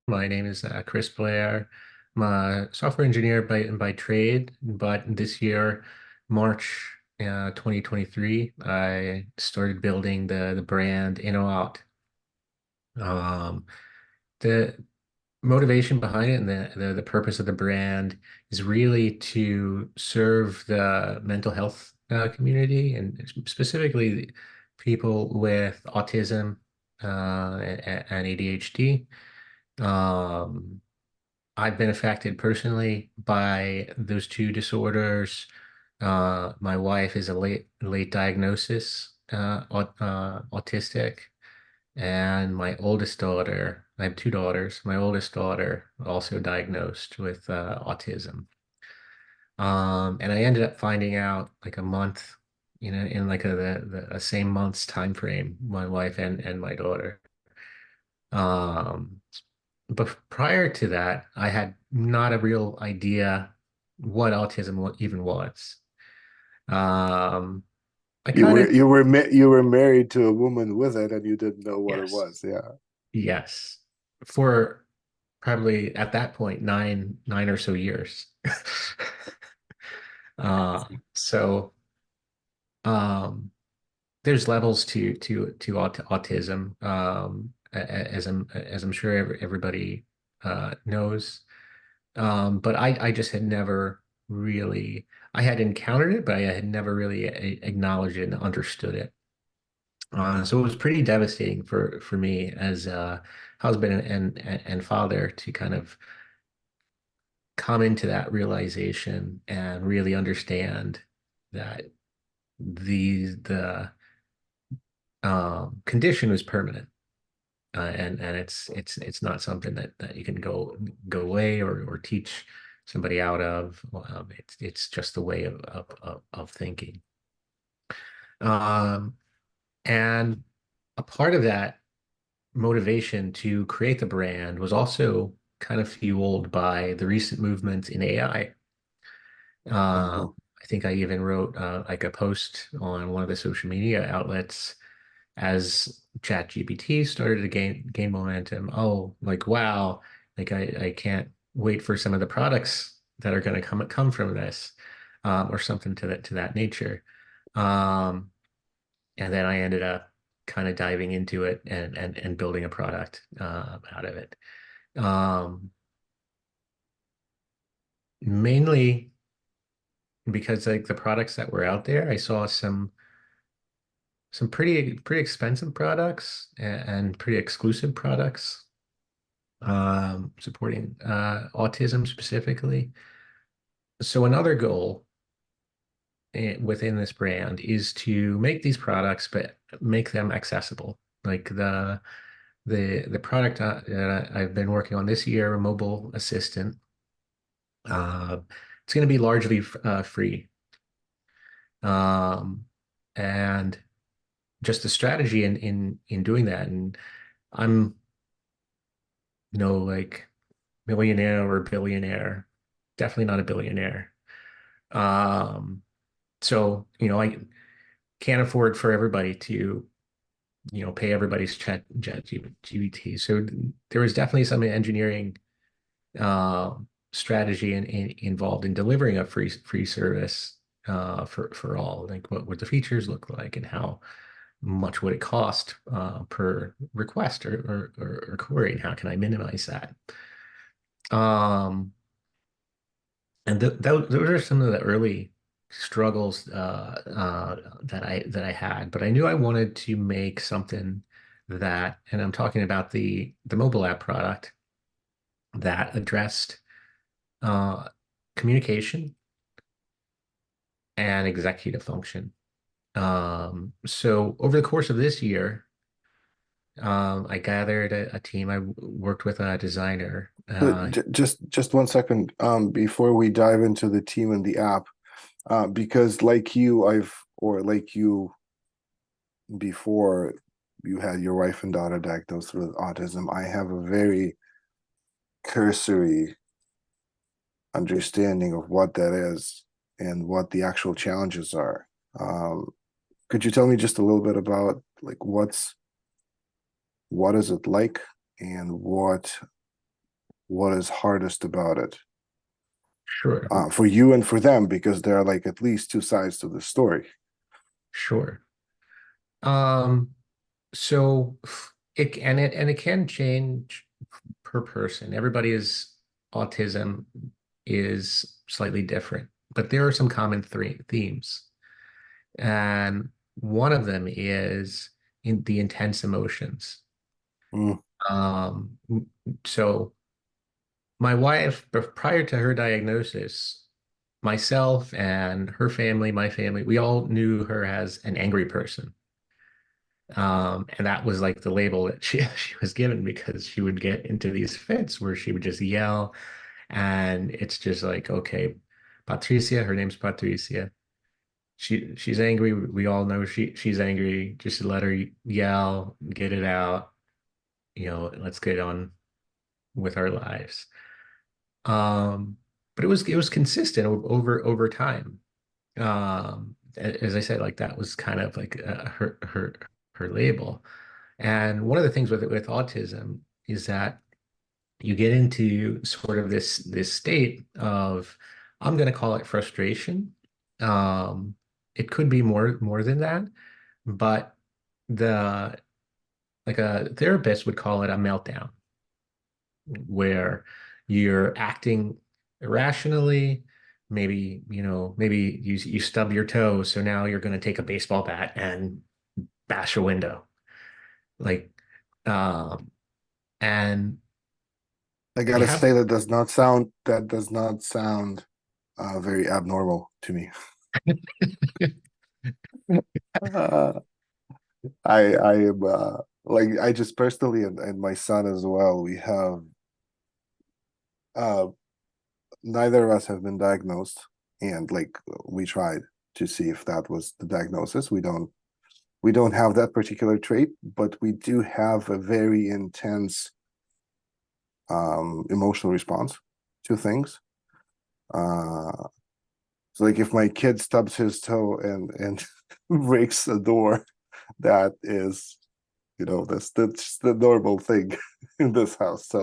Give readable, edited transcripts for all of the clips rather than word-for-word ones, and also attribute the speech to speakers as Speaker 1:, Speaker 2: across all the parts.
Speaker 1: My name is Chris Blair. I'm a software engineer by trade, but this year, March 2023, I started building the brand In or Out. Um, the motivation behind it and the purpose of the brand is really to serve the mental health community and specifically people with autism and ADHD. Um, I've been affected personally by those two disorders. My wife is a late diagnosis, autistic, and my oldest daughter, I have two daughters. My oldest daughter also diagnosed with autism. And I ended up finding out like a month, in like a same month's time frame, my wife and my daughter. Um, but prior to that, I had not a real idea what autism even was. Um, I
Speaker 2: You
Speaker 1: kind
Speaker 2: were
Speaker 1: of,
Speaker 2: you were ma you were married to a woman with it, and you didn't know what it
Speaker 1: yes,
Speaker 2: was. Yeah.
Speaker 1: yes, for probably at that point nine or so years. So um, there's levels to autism, as I'm sure everybody knows. But I just had never really, I had encountered it, but I had never really acknowledged it and understood it. So it was pretty devastating for me as a husband and father to kind of come into that realization and really understand that the condition was permanent. And it's not something that you can go away or teach somebody out of. It's just the way of thinking. Um, and a part of that motivation to create the brand was also kind of fueled by the recent movement in AI.
Speaker 2: Uh-huh.
Speaker 1: I think I even wrote like a post on one of the social media outlets as ChatGPT started to gain momentum. Oh, like wow, like I can't wait for some of the products that are going to come from this, or something to that nature. Um, and then I ended up kind of diving into it and building a product out of it. Um, Mainly because like the products that were out there, I saw some pretty expensive products and pretty exclusive products supporting autism specifically. So another goal within this brand is to make these products, but make them accessible. Like the product that I've been working on this year, a mobile assistant, uh, it's going to be largely free. Um, and just the strategy in doing that, and I'm no like millionaire or billionaire, definitely not a billionaire. Um, so, I can't afford for everybody to, pay everybody's chat GBT. So there was definitely some engineering uh, strategy involved in delivering a free service for all. Like what would the features look like and how much would it cost per request or query, and how can I minimize that? Um, And those are some of the early struggles that I had, but I knew I wanted to make something that, and I'm talking about the mobile app product that addressed uh, communication and executive function. So over the course of this year, I gathered a team. I worked with a designer.
Speaker 2: Just 1 second, before we dive into the team and the app, because like you, or like you before you had your wife and daughter diagnosed with autism, I have a very cursory understanding of what that is and what the actual challenges are. Um, could you tell me just a little bit about like what is it like and what is hardest about it,
Speaker 1: Sure,
Speaker 2: for you and for them, because there are like at least two sides to the story.
Speaker 1: sure. Um, so it can change per person. Everybody's autism is slightly different, but there are some common three themes. And one of them is in the intense emotions.
Speaker 2: Mm,
Speaker 1: Um, so my wife, prior to her diagnosis, myself and her family, my family, we all knew her as an angry person. And that was like the label that she was given because she would get into these fits where she would just yell, and it's just like, okay, Patricia, her name's Patricia. She's angry. We all know she's angry. Just let her yell, get it out. Let's get on with our lives. Um, but it was consistent over time. As I said, like that was kind of like her label. And one of the things with autism is that you get into sort of this state of, I'm going to call it frustration. Um, it could be more than that, but the like a therapist would call it a meltdown, where you're acting irrationally. Maybe you stub your toe, so now you're going to take a baseball bat and bash a window. Like, um, and
Speaker 2: I
Speaker 1: you
Speaker 2: gotta
Speaker 1: have
Speaker 2: say that does not sound very abnormal to me. Uh, I am like I just personally and my son as well. We have uh neither of us have been diagnosed, and like we tried to see if that was the diagnosis. We don't have that particular trait, but we do have a very intense emotional response to things. Uh so like if my kid stubs his toe and breaks a door, that is, that's the normal thing in this house.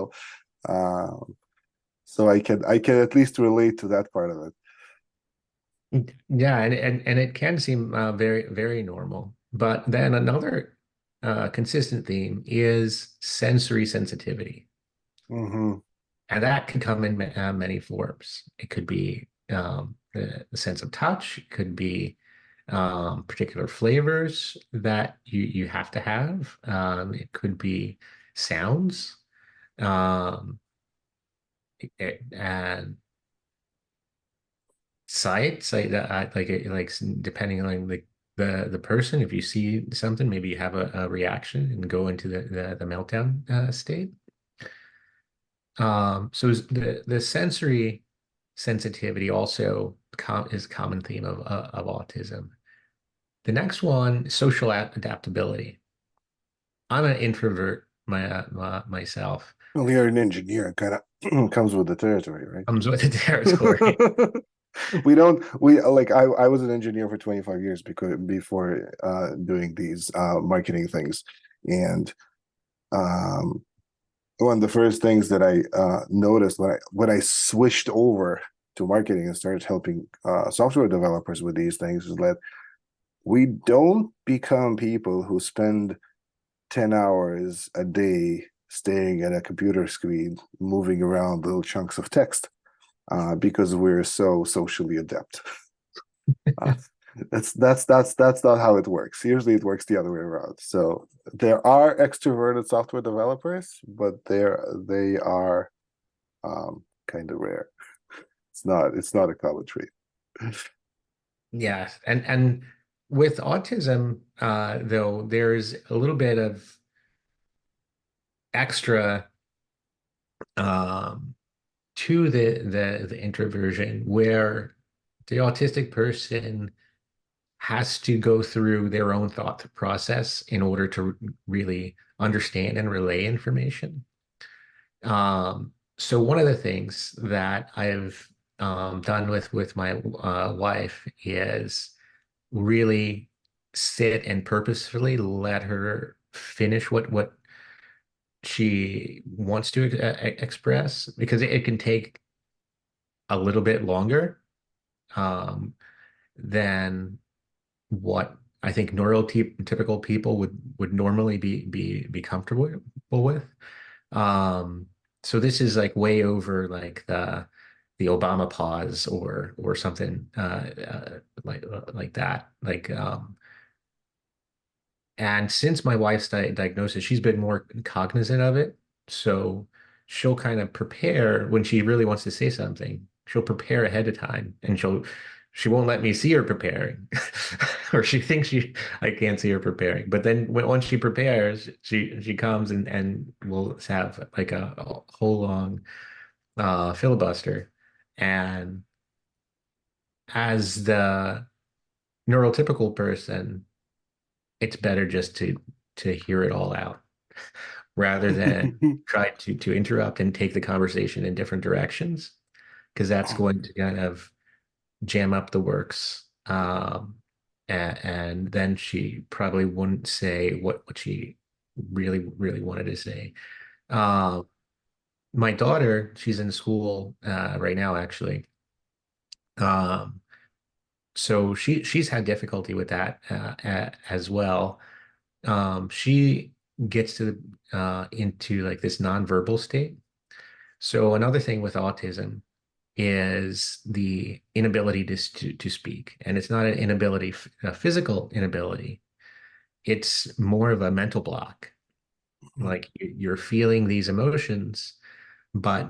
Speaker 2: Um so I can at least relate to that part of it.
Speaker 1: Yeah, and it can seem very, very normal. But then another consistent theme is sensory sensitivity.
Speaker 2: Hmm.
Speaker 1: And that can come in many forms. It could be the sense of touch, it could be particular flavors that you have to have. It could be sounds. Um, and sight depending on the person, if you see something, maybe you have a reaction and go into the meltdown state. So the sensory sensitivity also is a common theme of autism. The next one, social adaptability. I'm an introvert myself.
Speaker 2: Well, you're an engineer, kind of comes with the territory, right?
Speaker 1: Comes with the territory.
Speaker 2: We like I was an engineer for 25 years because before doing these marketing things. And um one of the first things that I noticed when I switched over to marketing and started helping software developers with these things is that we don't become people who spend 10 hours a day staring at a computer screen, moving around little chunks of text, because we're so socially adept. Uh, that's not how it works. Usually it works the other way around. So there are extroverted software developers, but they are kind of rare. It's not a common trait.
Speaker 1: Yeah, and with autism, though, there's a little bit of extra um, to the introversion, where the autistic person has to go through their own thought process in order to really understand and relay information. So one of the things that I've done with my wife is really sit and purposefully let her finish what she wants to express, because it can take a little bit longer um, than what I think neurotypical people would normally be comfortable with. Um, so this is like way over like the Obama pause or something like that. And since my wife's diagnosis, she's been more cognizant of it. So she'll kind of prepare when she really wants to say something. She'll prepare ahead of time, and she won't let me see her preparing, or she thinks I can't see her preparing. But then once she prepares, she comes and we'll have like a whole long filibuster. And as the neurotypical person, it's better just to hear it all out rather than try to interrupt and take the conversation in different directions, because that's going to kind of jam up the works. And then she probably wouldn't say what she really wanted to say. Uh, my daughter, she's in school right now, actually. Um, so she's had difficulty with that as well. She gets to into like this nonverbal state. So another thing with autism is the inability to speak, and it's not an inability, a physical inability. It's more of a mental block. Like you're feeling these emotions, but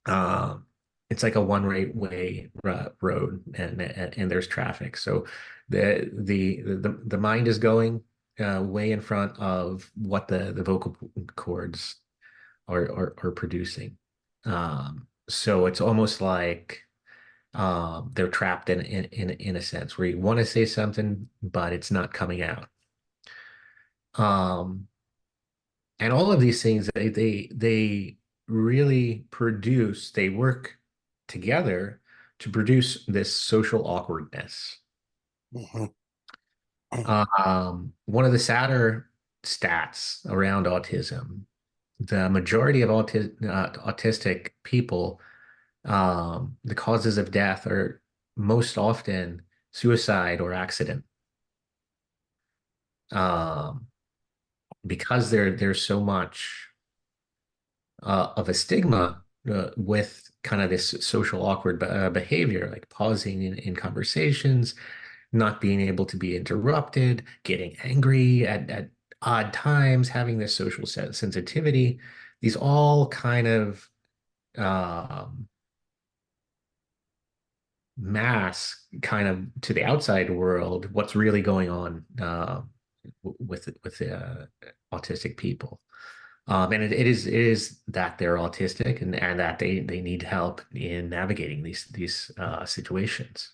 Speaker 1: um, it's like a one-way road, and there's traffic. So the mind is going way in front of what the vocal cords are producing. So it's almost like they're trapped in a sense where you want to say something, but it's not coming out. Um, and all of these things, they really produce, they work together to produce this social awkwardness. One of the sadder stats around autism, the majority of autistic people, the causes of death are most often suicide or accident. Um, because there's so much of a stigma with kind of this social awkward behavior, like pausing in conversations, not being able to be interrupted, getting angry at odd times, having this social sensitivity. These all kind of um, mask kind of to the outside world what's really going on with autistic people. And it is that they're autistic, and that they need help in navigating these situations.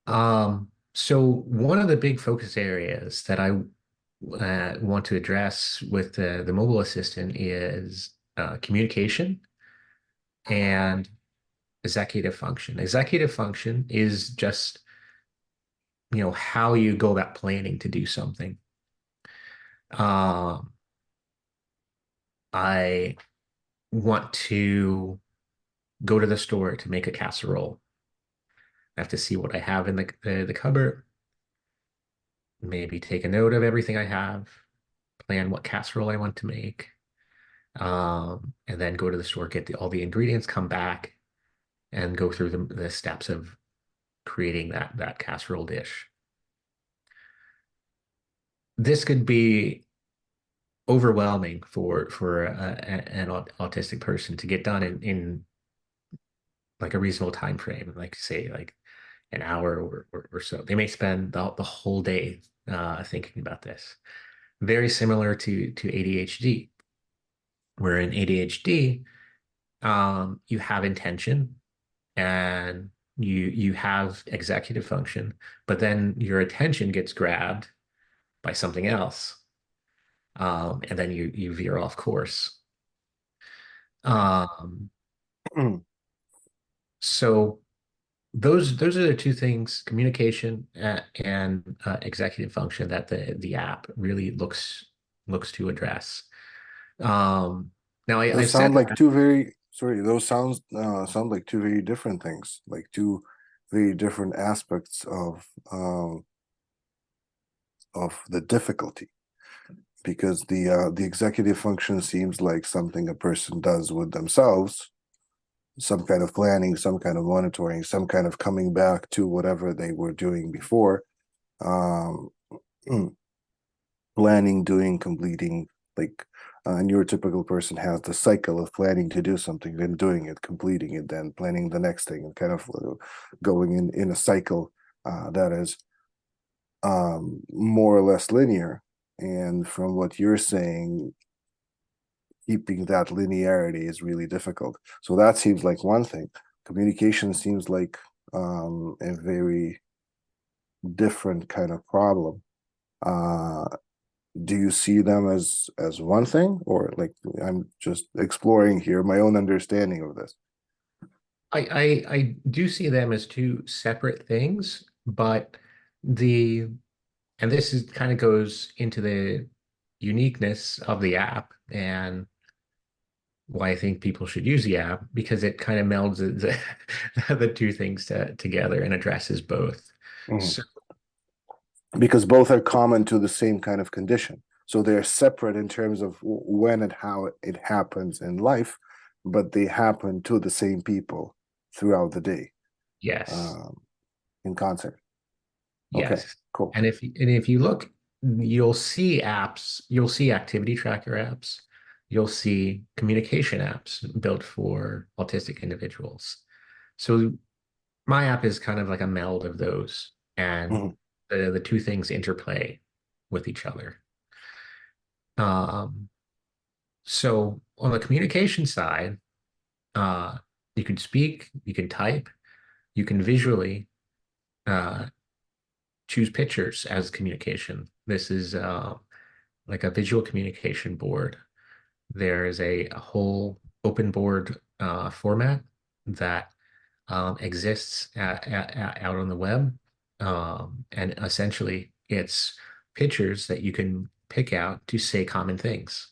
Speaker 1: So one of the big focus areas that I want to address with the mobile assistant is communication and executive function. Executive function is just, how you go about planning to do something. Um, I want to go to the store to make a casserole. I have to see what I have in the cupboard, maybe take a note of everything I have, plan what casserole I want to make, and then go to the store, get all the ingredients, come back, and go through the steps of creating that casserole dish. This could be overwhelming for an autistic person to get done in like a reasonable time frame, like say like an hour or so. They may spend the whole day thinking about this. Very similar to ADHD, where in ADHD, you have intention and you have executive function, but then your attention gets grabbed by something else, and then you veer off course. Um, so those are the two things, communication and executive function, that the app really looks looks to address. Um, Now I
Speaker 2: Those
Speaker 1: said
Speaker 2: sound like
Speaker 1: that.
Speaker 2: two very, sorry, those sound like two very different things, like two very different aspects of the difficulty. Because the executive function seems like something a person does with themselves, some kind of planning, some kind of monitoring, some kind of coming back to whatever they were doing before. Um, Planning, doing, completing, like a neurotypical person has the cycle of planning to do something, then doing it, completing it, then planning the next thing, and kind of going in a cycle that is more or less linear. And from what you're saying, keeping that linearity is really difficult. So that seems like one thing. Communication seems like a very different kind of problem. Uh, do you see them as one thing, or like I'm just exploring here my own understanding of this?
Speaker 1: I do see them as two separate things, but the and this is kind of goes into the uniqueness of the app and why I think people should use the app because it kind of melds the two things together and addresses both.
Speaker 2: Mhm.
Speaker 1: So
Speaker 2: Because both are common to the same kind of condition. So they're separate in terms of when and how it happens in life, but they happen to the same people throughout the day,
Speaker 1: yes,
Speaker 2: um, in concert. Okay,
Speaker 1: yes.
Speaker 2: cool.
Speaker 1: And if you look, you'll see apps, you'll see activity tracker apps, you'll see communication apps built for autistic individuals. So my app is kind of like a meld of those, and
Speaker 2: Mhm.
Speaker 1: the two things interplay with each other. Um, so on the communication side, uh, you can speak, you can type, you can visually uh, choose pictures as communication. This is like a visual communication board. There is a whole open board format that exists out on the web. And essentially, it's pictures that you can pick out to say common things.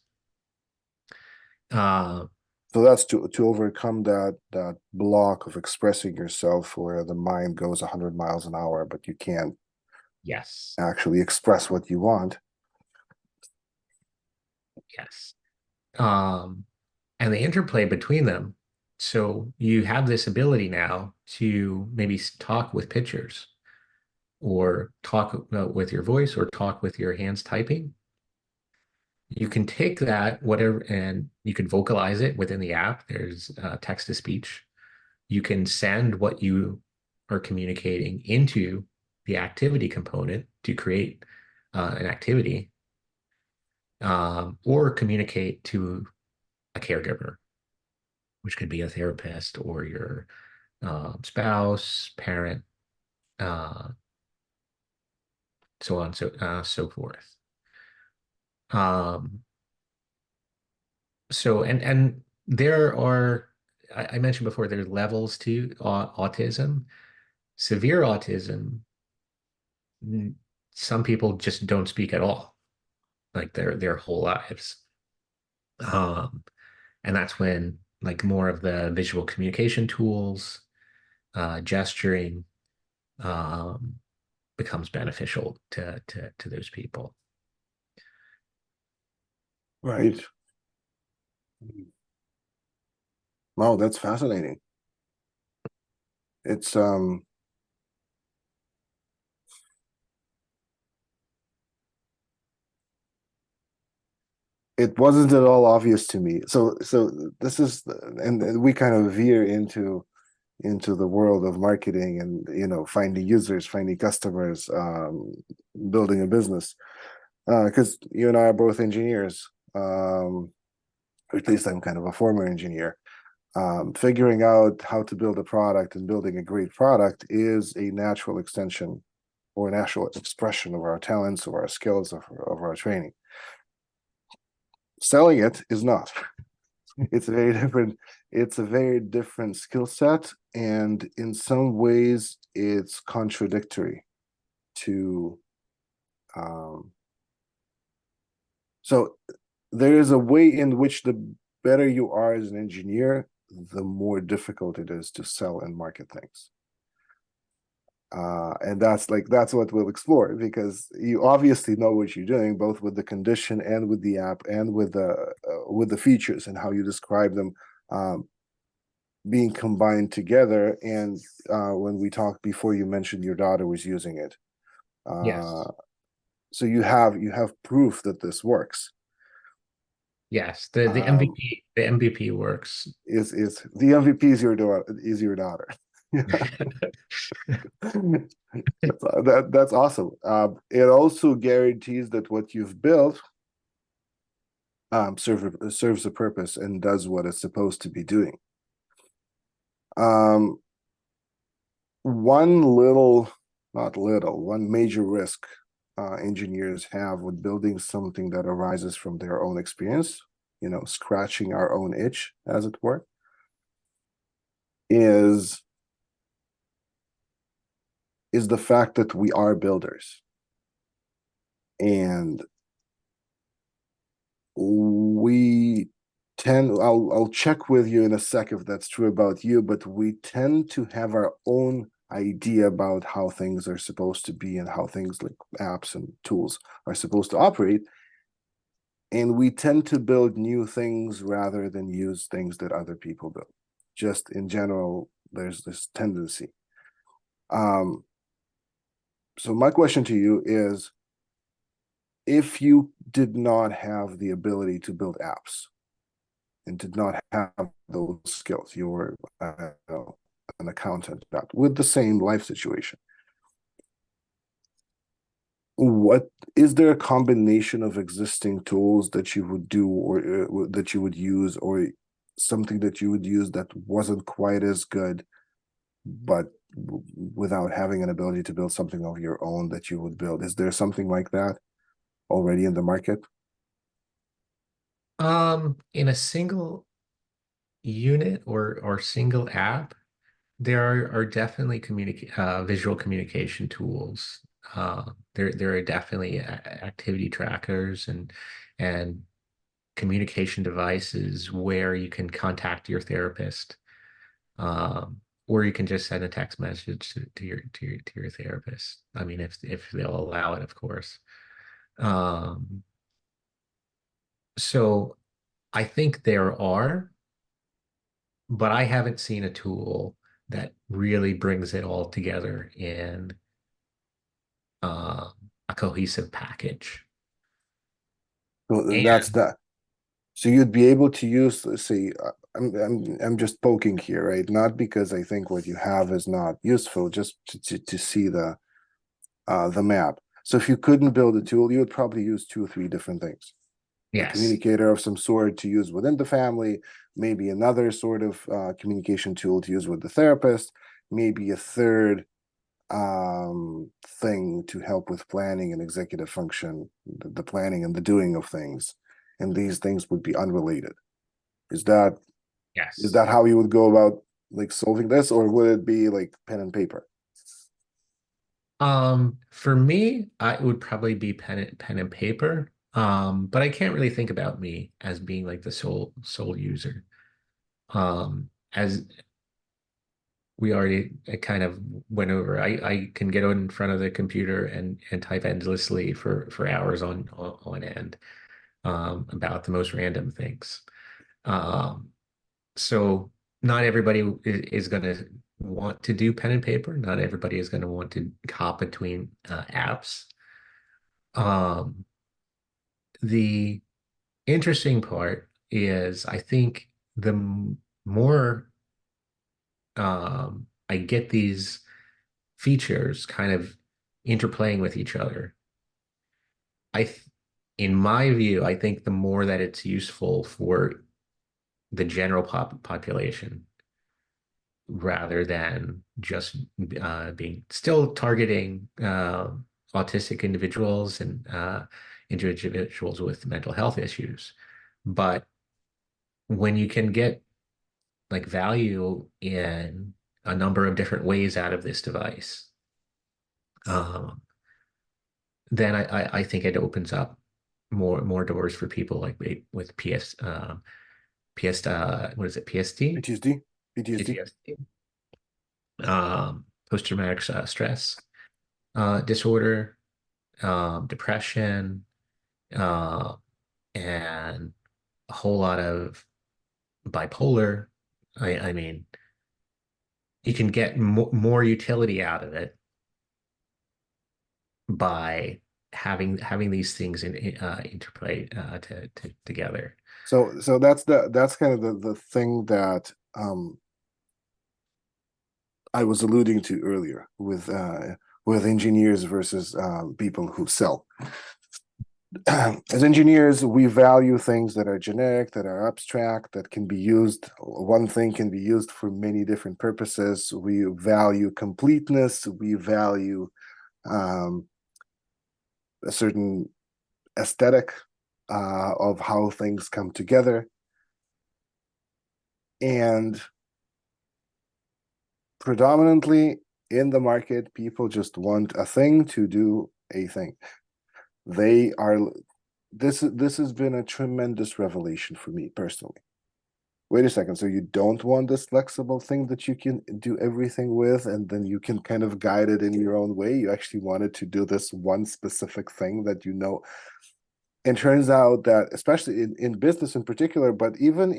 Speaker 1: Uh,
Speaker 2: So that's to overcome that block of expressing yourself where the mind goes 100 miles an hour, but you can't
Speaker 1: yes,
Speaker 2: actually express what you want.
Speaker 1: yes. Um, and the interplay between them. So you have this ability now to maybe talk with pictures or talk with your voice or talk with your hands typing. You can take that, whatever, and you can vocalize it within the app. There's text to speech. You can send what you are communicating into the activity component to create an activity, or communicate to a caregiver, which could be a therapist or your spouse, parent, uh, so on, so forth. Um, and there are, I mentioned before, there's levels to autism. Severe autism, some people just don't speak at all, like their whole lives. Um, and that's when like more of the visual communication tools, gesturing, um, becomes beneficial to those people.
Speaker 2: Right. Wow, that's fascinating. It's it wasn't at all obvious to me. So this is, and we kind of veer into the world of marketing and finding users, finding customers, building a business. Because you and I are both engineers, or at least I'm kind of a former engineer. Figuring out how to build a product and building a great product is a natural extension or a natural expression of our talents, of our skills, of our training. Selling it is not. It's a very different. It's a very different skill set, and in some ways, it's contradictory to um, So there is a way in which the better you are as an engineer, the more difficult it is to sell and market things. And that's what we'll explore, because you obviously know what you're doing, both with the condition and with the app and with the features and how you describe them, um, being combined together. And when we talked before, you mentioned your daughter was using it. Uh,
Speaker 1: Yes.
Speaker 2: so you have proof that this works.
Speaker 1: Yes. The
Speaker 2: Um,
Speaker 1: MVP works.
Speaker 2: is the MVP is your daughter. That's awesome. It also guarantees that what you've built serves a purpose and does what it's supposed to be doing. Um, one little, not little, one major risk engineers have with building something that arises from their own experience, scratching our own itch, as it were, is is the fact that we are builders. And we I'll check with you in a sec if that's true about you, but we tend to have our own idea about how things are supposed to be and how things like apps and tools are supposed to operate. And we tend to build new things rather than use things that other people build. Just in general, there's this tendency. Um, so my question to you is, if you did not have the ability to build apps and did not have those skills, you were an accountant with the same life situation, what is there a combination of existing tools that you would do, or that you would use, or something that you would use that wasn't quite as good, but without having an ability to build something of your own that you would build? Is there something like that already in the market?
Speaker 1: In a single unit or single app, there are definitely visual communication tools. There are definitely activity trackers and communication devices where you can contact your therapist, or you can just send a text message to your therapist. I mean, if they'll allow it, of course. Um, so I think there are, but I haven't seen a tool that really brings it all together in uh, a cohesive package.
Speaker 2: So that's
Speaker 1: And
Speaker 2: that. So you'd be able to use, let's see, I'm just poking here, right? Not because I think what you have is not useful, just to see the map. So if you couldn't build a tool, you would probably use two or three different things. A
Speaker 1: yes,
Speaker 2: communicator of some sort to use within the family, maybe another sort of communication tool to use with the therapist, maybe a third thing to help with planning and executive function, the planning and the doing of things. And these things would be unrelated. Is that is
Speaker 1: yes.
Speaker 2: that how you would go about like solving this, or would it be like pen and paper?
Speaker 1: For me, it would probably be pen and paper. But I can't really think about me as being like the sole user. As we already kind of went over, I can get in front of the computer and type endlessly for hours on end, about the most random things. Um, so not everybody is going to want to do pen and paper. Not everybody is going to want to hop between apps. Um, the interesting part is I think more I get these features kind of interplaying with each other. I, th in my view, I think the more that it's useful for the general population rather than just being still targeting autistic individuals and individuals with mental health issues. But when you can get like value in a number of different ways out of this device, um, then I think it opens up. more doors for people like with what is it, PSD,
Speaker 2: PTSD, PTSD.
Speaker 1: PTSD, post-traumatic stress disorder, depression, uh, and a whole lot of bipolar. I mean, you can get more utility out of it by having these things interplay together.
Speaker 2: So that's kind of the thing that I was alluding to earlier with engineers versus people who sell. As engineers, we value things that are generic, that are abstract, that can be used. One thing can be used for many different purposes. We value completeness. We value a certain aesthetic of how things come together. And predominantly in the market, people just want a thing to do a thing. They are this has been a tremendous revelation for me personally. Wait a second, so you don't want this flexible thing that you can do everything with, and then you can kind of guide it in your own way. You actually wanted to do this one specific thing that you know. And turns out that, especially in business in particular, but even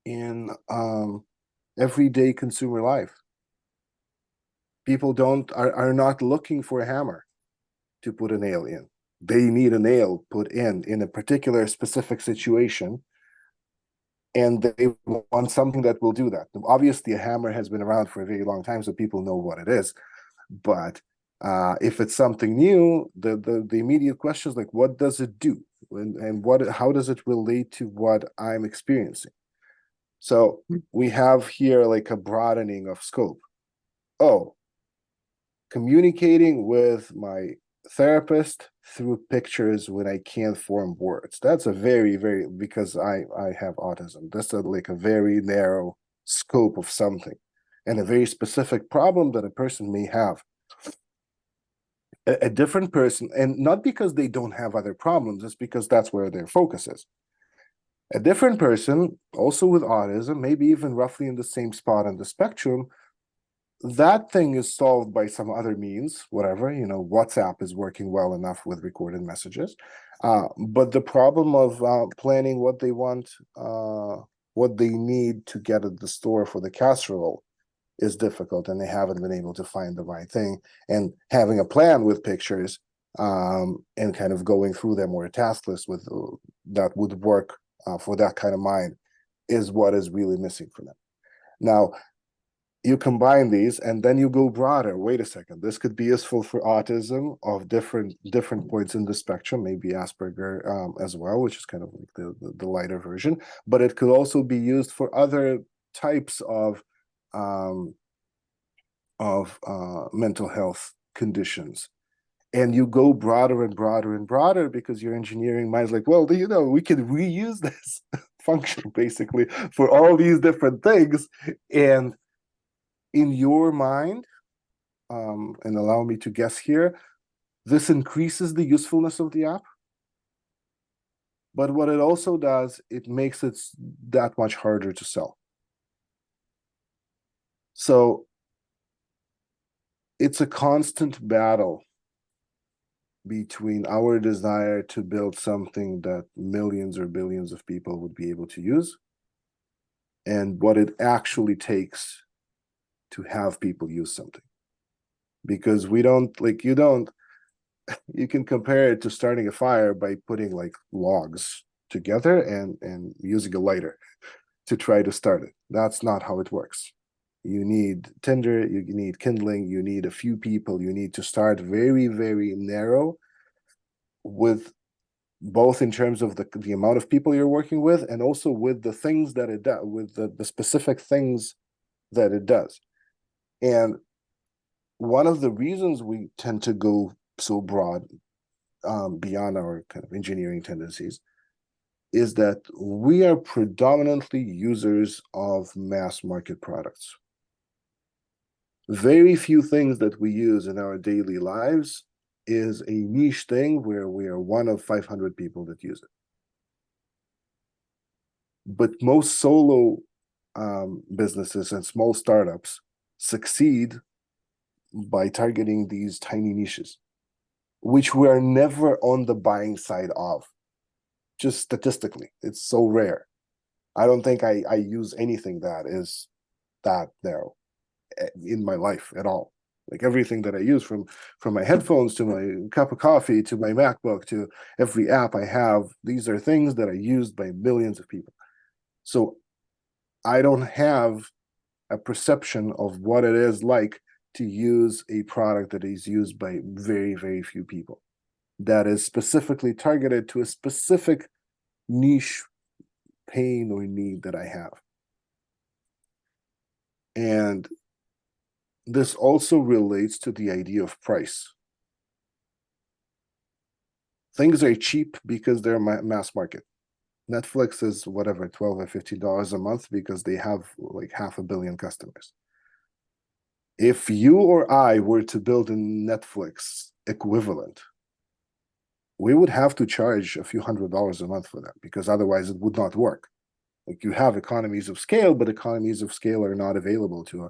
Speaker 2: in everyday consumer life, people are not looking for a hammer to put a nail in. They need a nail put in a particular specific situation, and they want something that will do that. Obviously, a hammer has been around for a very long time, so people know what it is. But if it's something new, the immediate question is like, what does it do, and how does it relate to what I'm experiencing? So we have here like a broadening of scope. Oh, communicating with my therapist through pictures when I can't form words. That's a very, because I have autism. That's like a very narrow scope of something and a very specific problem that a person may have. A different person, and not because they don't have other problems, it's because that's where their focus is. A different person, also with autism, maybe even roughly in the same spot on the spectrum, that thing is solved by some other means, whatever, WhatsApp is working well enough with recorded messages. But the problem of planning what they want, what they need to get at the store for the casserole is difficult, and they haven't been able to find the right thing. And having a plan with pictures and kind of going through them, or a task list with that would work for that kind of mind is what is really missing for them. Now, you combine these and then you go broader. Wait a second, this could be useful for autism of different points in the spectrum, maybe Asperger as well, which is kind of like the lighter version, but it could also be used for other types of mental health conditions. And you go broader and broader and broader because your engineering mind's like, well, we can reuse this function basically for all these different things. And in your mind, and allow me to guess here, this increases the usefulness of the app. But what it also does, it makes it that much harder to sell. So it's a constant battle between our desire to build something that millions or billions of people would be able to use and what it actually takes to have people use something. Because you can compare it to starting a fire by putting like logs together and using a lighter to try to start it. That's not how it works. You need tinder, you need kindling, you need a few people, you need to start very, very narrow, with both in terms of the amount of people you're working with and also with the things that it does, with the specific things that it does. And one of the reasons we tend to go so broad beyond our kind of engineering tendencies is that we are predominantly users of mass market products. Very few things that we use in our daily lives is a niche thing where we are one of 500 people that use it. But most solo businesses and small startups succeed by targeting these tiny niches, which we are never on the buying side of. Just statistically, it's so rare. I don't think I use anything that is that narrow in my life at all. Like everything that I use, from my headphones to my cup of coffee to my MacBook to every app I have, these are things that are used by millions of people. So I don't have a perception of what it is like to use a product that is used by very, very few people, that is specifically targeted to a specific niche pain or need that I have. And this also relates to the idea of price. Things are cheap because they're mass market. Netflix is whatever, $12 or $15 a month because they have like 500 million customers. If you or I were to build a Netflix equivalent, we would have to charge a few $100s a month for that, because otherwise it would not work. Like, you have economies of scale, but economies of scale are not available to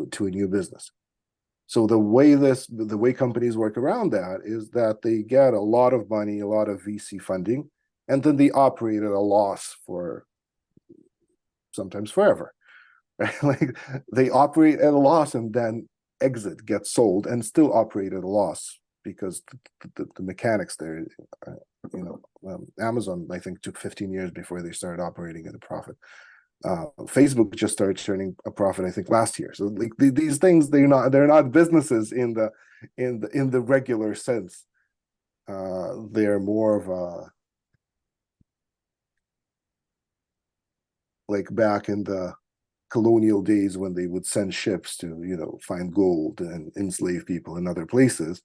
Speaker 2: a new business. So the way companies work around that is that they get a lot of money, a lot of VC funding, and then they operate at a loss for sometimes forever. Right? Like, they operate at a loss and then exit, get sold, and still operate at a loss because the mechanics there, Amazon, I think, took 15 years before they started operating at a profit. Facebook just started turning a profit, I think, last year. So like these things, they're not businesses in the regular sense. They're more of a, like back in the colonial days when they would send ships to find gold and enslave people in other places.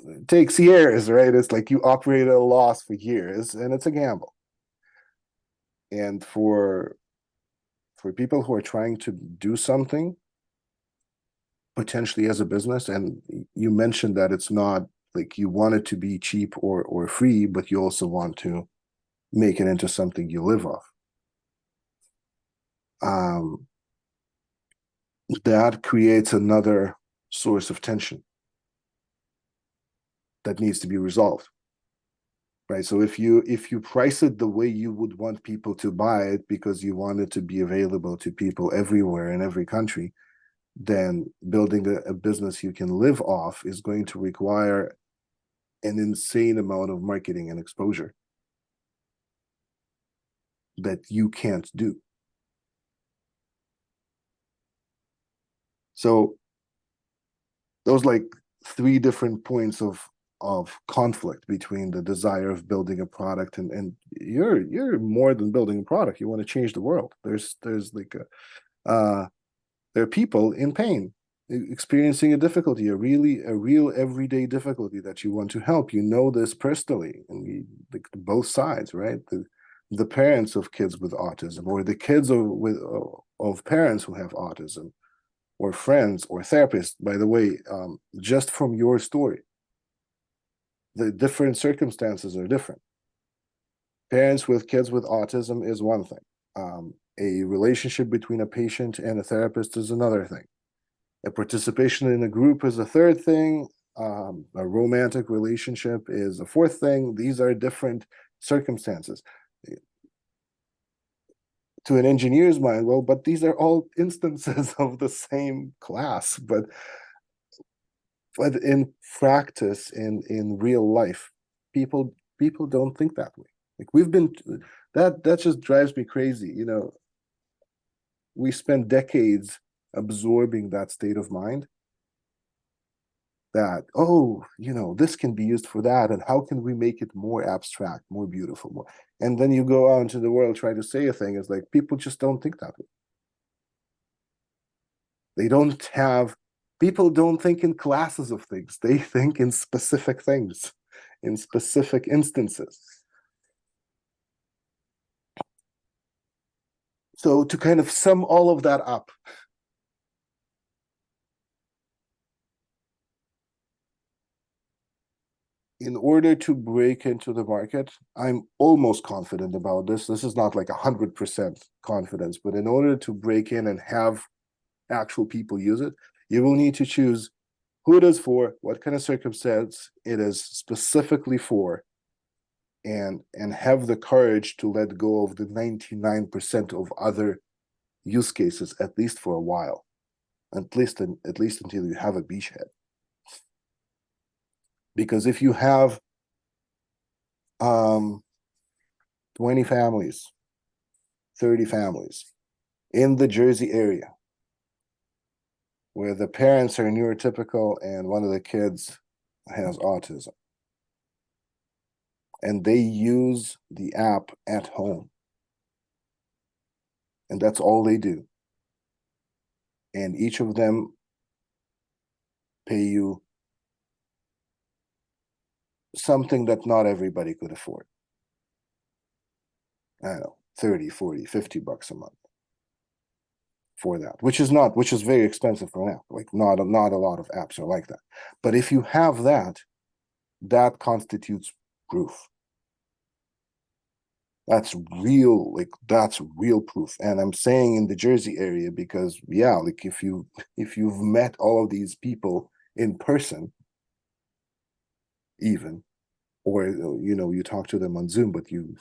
Speaker 2: It takes years, right? It's like you operate at a loss for years, and it's a gamble. And for people who are trying to do something potentially as a business, and you mentioned that it's not like you want it to be cheap or free, but you also want to make it into something you live off. That creates another source of tension that needs to be resolved, right? So if you price it the way you would want people to buy it because you want it to be available to people everywhere in every country, then building a business you can live off is going to require an insane amount of marketing and exposure that you can't do. So those like three different points of conflict between the desire of building a product and you're more than building a product. You want to change the world. There's like there are people in pain experiencing a difficulty, a real everyday difficulty that you want to help. You know this personally, and like both sides, right? The parents of kids with autism, or the kids of parents who have autism, or friends or therapists. By the way, just from your story, the different circumstances are different. Parents with kids with autism is one thing. A relationship between a patient and a therapist is another thing. A participation in a group is a third thing. A romantic relationship is a fourth thing. These are different circumstances. To an engineer's mind, well, but these are all instances of the same class. But in practice, in real life, people don't think that way. Like, we've been that just drives me crazy. We spend decades absorbing that state of mind, that, oh, this can be used for that, and how can we make it more abstract, more beautiful, more. And then you go out into the world, try to say a thing, it's like people just don't think that way. They don't have People don't think in classes of things. They think in specific things, in specific instances. So to kind of sum all of that up, in order to break into the market, I'm almost confident about this. This is not like 100% confidence, but in order to break in and have actual people use it, you will need to choose who it is for, what kind of circumstance it is specifically for, and have the courage to let go of the 99% of other use cases, at least for a while, at least until you have a beachhead. Because if you have 20 families, 30 families in the Jersey area where the parents are neurotypical and one of the kids has autism, and they use the app at home, and that's all they do, and each of them pay you something that not everybody could afford. I don't know, 30, 40, 50 bucks a month for that, which is very expensive for an app. Like not a lot of apps are like that. But if you have that, that constitutes proof. That's real, like that's real proof. And I'm saying in the Jersey area because yeah, like if you've met all of these people in person, even, or you talk to them on Zoom, but you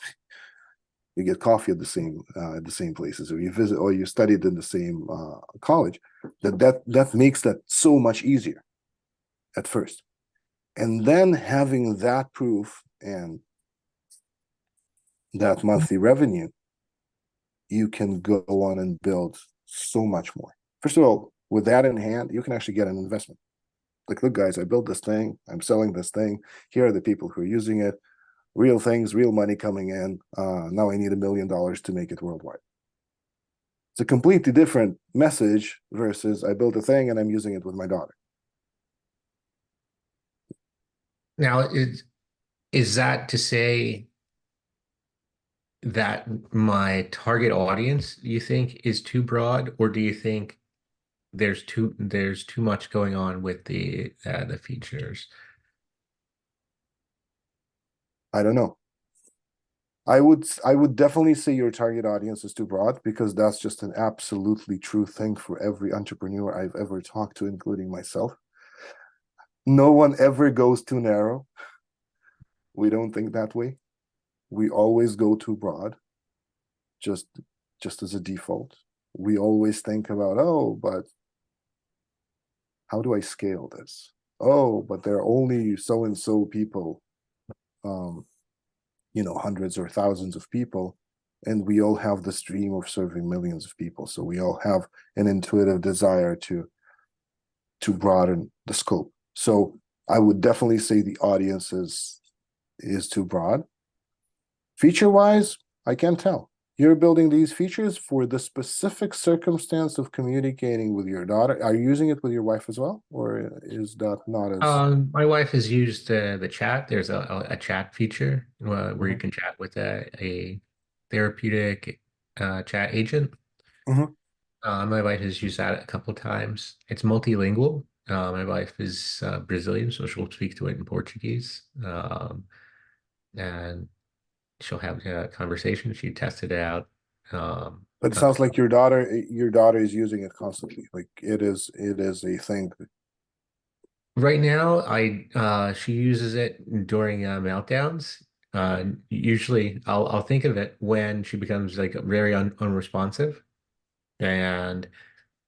Speaker 2: get coffee at the same places, or you visit, or you studied in the same college, that makes that so much easier at first. And then having that proof and that monthly revenue, you can go on and build so much more. First of all, with that in hand, you can actually get an investment. Like, look, guys, I built this thing, I'm selling this thing. Here are the people who are using it. Real things, real money coming in. Now I need $1 million to make it worldwide. It's a completely different message versus I built a thing and I'm using it with my daughter.
Speaker 1: Now, is that to say that my target audience, you think, is too broad, or do you think there's too much going on with the features?
Speaker 2: I don't know. I would definitely say your target audience is too broad because that's just an absolutely true thing for every entrepreneur I've ever talked to, including myself. No one ever goes too narrow. We don't think that way. We always go too broad, just just as a default. We always think about, oh, but how do I scale this? Oh, but there are only so and so people, um, hundreds or thousands of people, and we all have this dream of serving millions of people. So we all have an intuitive desire to broaden the scope. So I would definitely say the audience is too broad. Feature wise, I can't tell. You're building these features for the specific circumstance of communicating with your daughter. Are you using it with your wife as well, or is that not as?
Speaker 1: My wife has used the chat. There's a chat feature where you
Speaker 2: Mhm.
Speaker 1: can chat with a therapeutic chat agent.
Speaker 2: Mhm.
Speaker 1: My wife has used that a couple of times. It's multilingual. My wife is Brazilian, so she'll speak to it in Portuguese, and she'll have a conversation. She tested it out. Um,
Speaker 2: But it
Speaker 1: uh,
Speaker 2: sounds like your daughter is using it constantly. Like it is a thing.
Speaker 1: right now, I she uses it during meltdowns. Usually, I'll think of it when she becomes like very unresponsive, and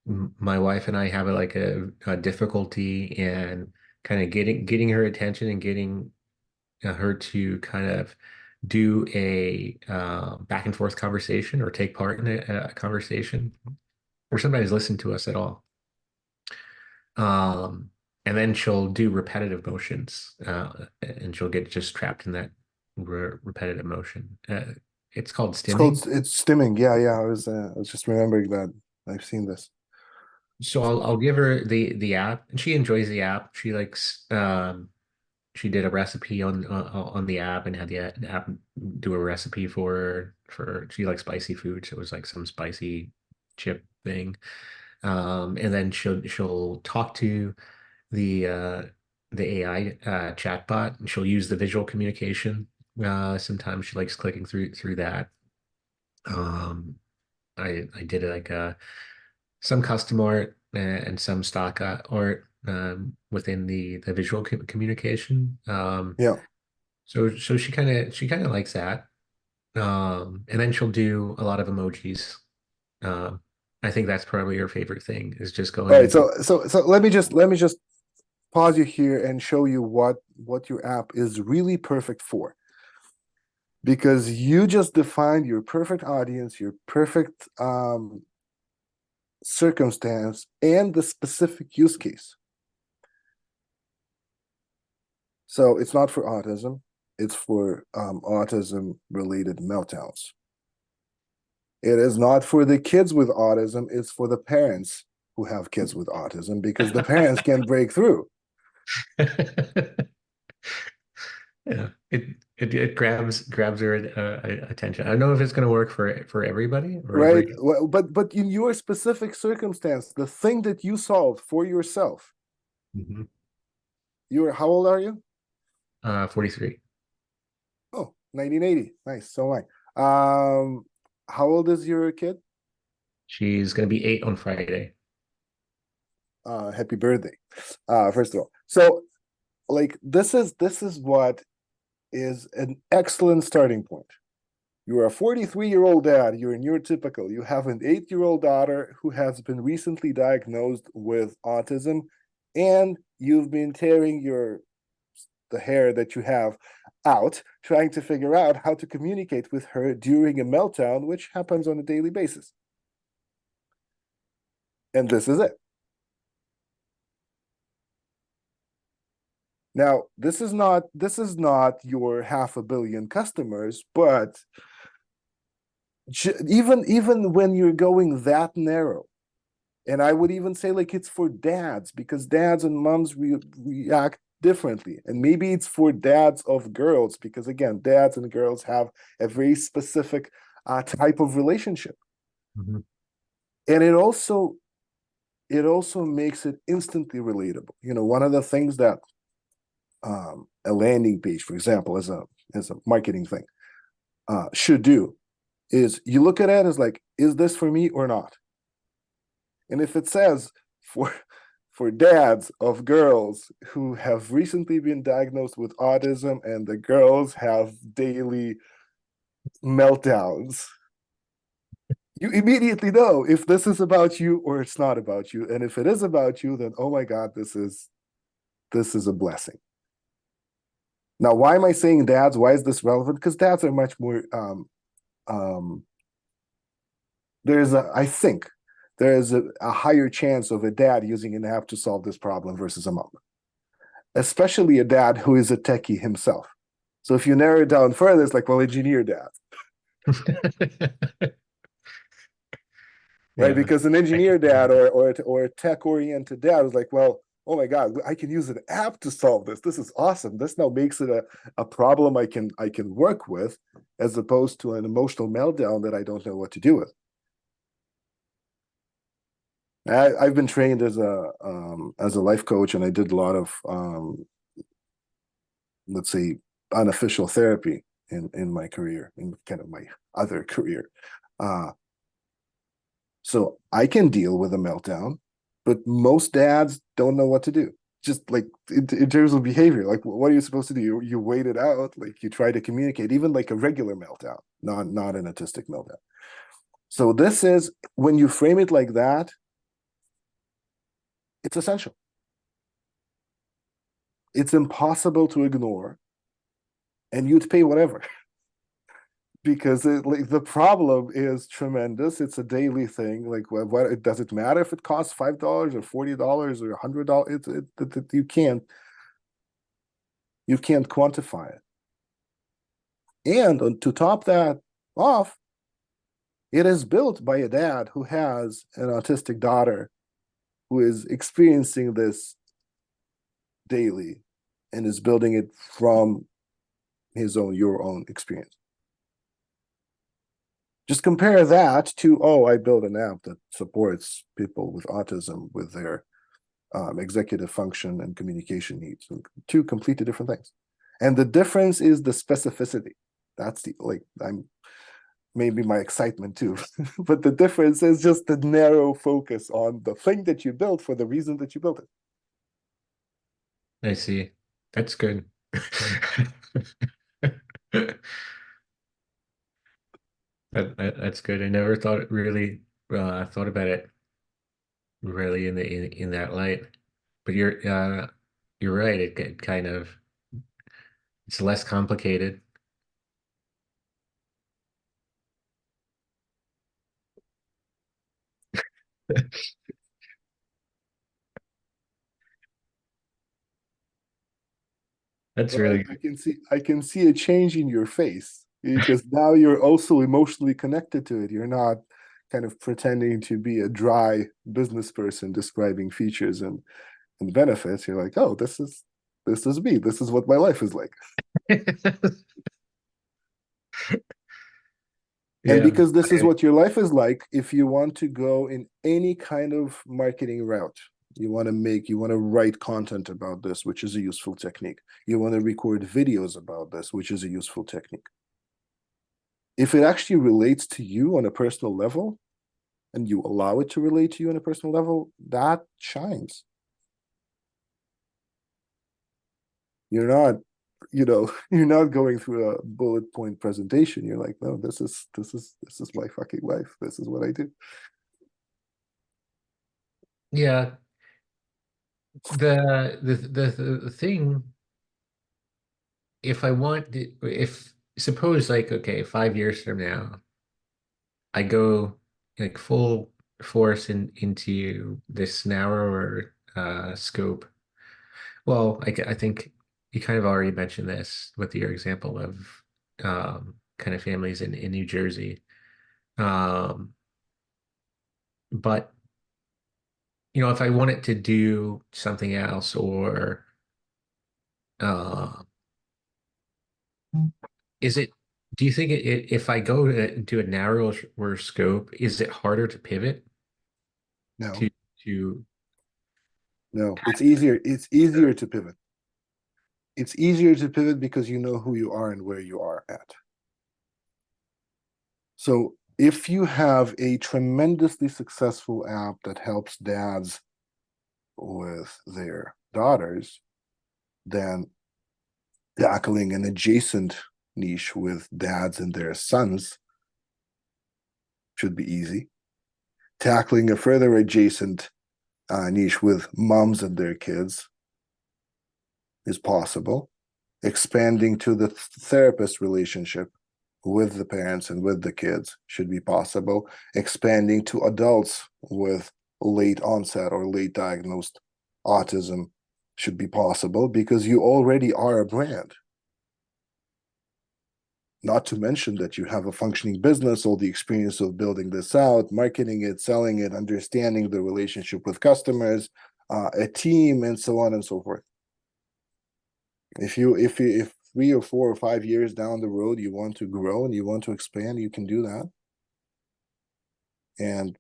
Speaker 1: my wife and I have a difficulty in kind of getting her attention and getting her to kind of do a back and forth conversation or take part in a conversation or sometimes listen to us at all. Um, and then she'll do repetitive motions, and she'll get just trapped in that repetitive motion. It's called stimming.
Speaker 2: It's stimming. Yeah, yeah. I was just remembering that. I've seen this.
Speaker 1: So I'll give her the app, and she enjoys the app. She likes she did a recipe on the app and had the app do a recipe for her for she likes spicy food, so it was like some spicy chip thing. And then she'll talk to the the AI chatbot, and she'll use the visual communication. Sometimes she likes clicking through that. Um, I did like some custom art and some stock art within the visual communication.
Speaker 2: Yeah.
Speaker 1: So she kind of likes that. And then she'll do a lot of emojis. Um, I think that's probably her favorite thing is just
Speaker 2: All
Speaker 1: going
Speaker 2: right.
Speaker 1: into.
Speaker 2: So let me just pause you here and show you what your app is really perfect for. Because you just defined your perfect audience, your perfect circumstance, and the specific use case. So it's not for autism, it's for autism related meltdowns. It is not for the kids with autism, it's for the parents who have kids with autism because the parents can break through.
Speaker 1: Yeah, it grabs her attention. I don't know if it's going to work for everybody or
Speaker 2: Right.
Speaker 1: every.
Speaker 2: Well, but in your specific circumstance, the thing that you solved for yourself,
Speaker 1: Mhm.
Speaker 2: you're how old are you?
Speaker 1: 43.
Speaker 2: Oh, 1980. Nice. So am I. How old is your kid?
Speaker 1: She's going to be 8 on Friday.
Speaker 2: Happy birthday. First of all. So like this is what is an excellent starting point. You're a 43-year-old dad, you're neurotypical, you have an 8-year-old daughter who has been recently diagnosed with autism, and you've been tearing the hair that you have out trying to figure out how to communicate with her during a meltdown, which happens on a daily basis. And this is it. Now, this is not your half a billion customers, but even when you're going that narrow, and I would even say like it's for dads because dads and moms react differently, and maybe it's for dads of girls because again, dads and girls have a very specific type of relationship,
Speaker 1: Mhm.
Speaker 2: and it also makes it instantly relatable. One of the things that a landing page, for example, as a marketing thing, should do is you look at it as like, is this for me or not? And if it says for dads of girls who have recently been diagnosed with autism and the girls have daily meltdowns, you immediately know if this is about you or it's not about you. And if it is about you, then oh my God, this is a blessing. Now, why am I saying dads? Why is this relevant? Because dads are much more um, I think there is a higher chance of a dad using an app to solve this problem versus a mom, especially a dad who is a techie himself. So if you narrow it down further, it's like, well, engineer dad, right?
Speaker 1: Yeah.
Speaker 2: Because an engineer dad or a tech oriented dad is like, well, oh my God, I can use an app to solve this. This is awesome. This now makes it a problem I can work with, as opposed to an emotional meltdown that I don't know what to do with. I've been trained as a life coach, and I did a lot of let's say unofficial therapy in my career, in kind of my other career. Uh, so I can deal with a meltdown, but most dads don't know what to do. Just like in terms of behavior, like what are you supposed to do? You wait it out, like you try to communicate, even like a regular meltdown, not an autistic meltdown. So this is when you frame it like that, it's essential. It's impossible to ignore, and you'd pay whatever because like, the problem is tremendous. It's a daily thing. Like, what does it matter if it costs $5 or $40 or $100? You can't quantify it. And to top that off, it is built by a dad who has an autistic daughter who is experiencing this daily and is building it from your own experience. Just compare that to, oh, I built an app that supports people with autism with their executive function and communication needs. Two completely different things. And the difference is the specificity. That's the, like, I'm maybe my excitement too. But the difference is just the narrow focus on the thing that you built for the reason that you built it.
Speaker 1: I see. That's good. That's good. I never thought it really thought about it really in that light. But you're right. It kind of it's less complicated. That's
Speaker 2: Well,
Speaker 1: really
Speaker 2: I can see a change in your face because now you're also emotionally connected to it. You're not kind of pretending to be a dry business person describing features and benefits. You're like, oh, this is me. This is what my life is like. And
Speaker 1: yeah.
Speaker 2: because this is what your life is like, if you want to go in any kind of marketing route, you want to write content about this, which is a useful technique. You want to record videos about this, which is a useful technique. If it actually relates to you on a personal level and you allow it to relate to you on a personal level, that shines. You're not, you're not going through a bullet point presentation. You're like, no, this is my fucking life. This is what I do.
Speaker 1: Yeah. The thing, if I want, if suppose like, okay, 5 years from now, I go like full force into this narrower scope. Well, I think you kind of already mentioned this with your example of kind of families in New Jersey. Um, but if I wanted to do something else or uh, is it, do you think if I go to a narrower scope, is it harder to pivot
Speaker 2: No,
Speaker 1: to to
Speaker 2: no, it's easier to pivot. It's easier to pivot because you know who you are and where you are at. So if you have a tremendously successful app that helps dads with their daughters, then tackling an adjacent niche with dads and their sons should be easy. Tackling a further adjacent niche with moms and their kids is possible. Expanding to the therapist relationship with the parents and with the kids should be possible. Expanding to adults with late onset or late diagnosed autism should be possible because you already are a brand. Not to mention that you have a functioning business, all the experience of building this out, marketing it, selling it, understanding the relationship with customers, a team, and so on and so forth. If 3 or 4 or 5 years down the road you want to grow and you want to expand, you can do that. And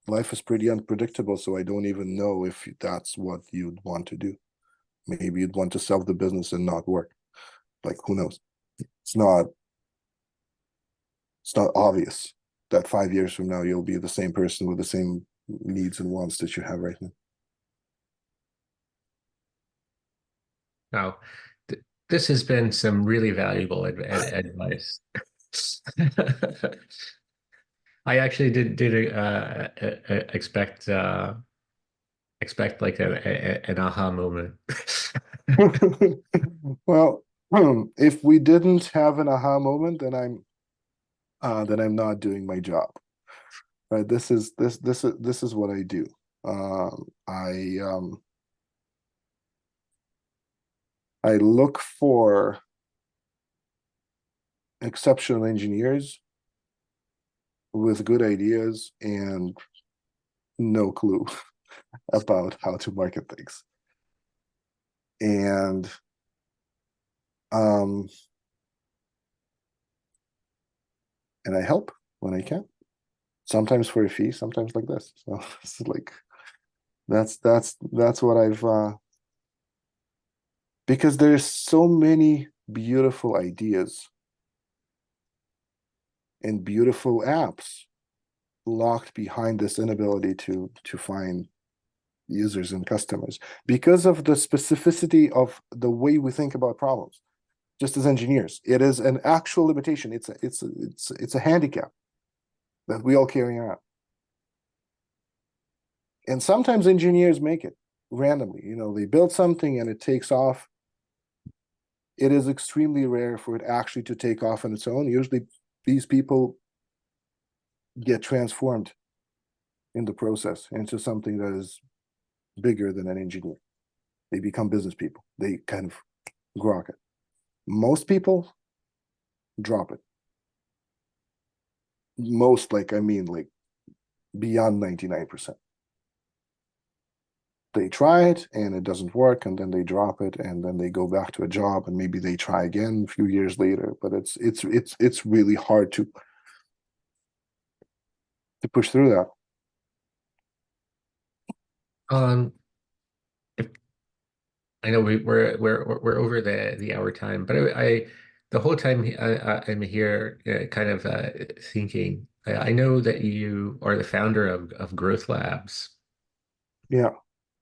Speaker 2: life is pretty unpredictable, so I don't even know if that's what you'd want to do. Maybe you'd want to sell the business and not work. Like, who knows? It's not it's not obvious that 5 years from now you'll be the same person with the same needs and wants that you have right now.
Speaker 1: now? This has been some really valuable advice. I actually did expect like an aha moment.
Speaker 2: Well, if we didn't have an aha moment, then I'm not doing my job. Right? This is what I do. I look for exceptional engineers with good ideas and no clue about how to market things. And um and I help when I can. Sometimes for a fee, sometimes like this. So it's like That's what I've because there's so many beautiful ideas and beautiful apps locked behind this inability to find users and customers because of the specificity of the way we think about problems. Just as engineers, it is an actual limitation. It's a handicap that we all carry around. And sometimes engineers make it randomly. You know, they build something and it takes off. It is extremely rare for it actually to take off on its own. Usually, these people get transformed in the process into something that is bigger than an engineer. They become business people. They kind of grok it. Most people drop it. Most, like, I mean, like beyond 99%. They try it and it doesn't work, and then they drop it, and then they go back to a job, and maybe they try again a few years later. But it's really hard to push through that.
Speaker 1: Um, if I know we're over the hour time, but I the whole time I'm here kind of thinking. I know that you are the founder of Growth Labs.
Speaker 2: Yeah,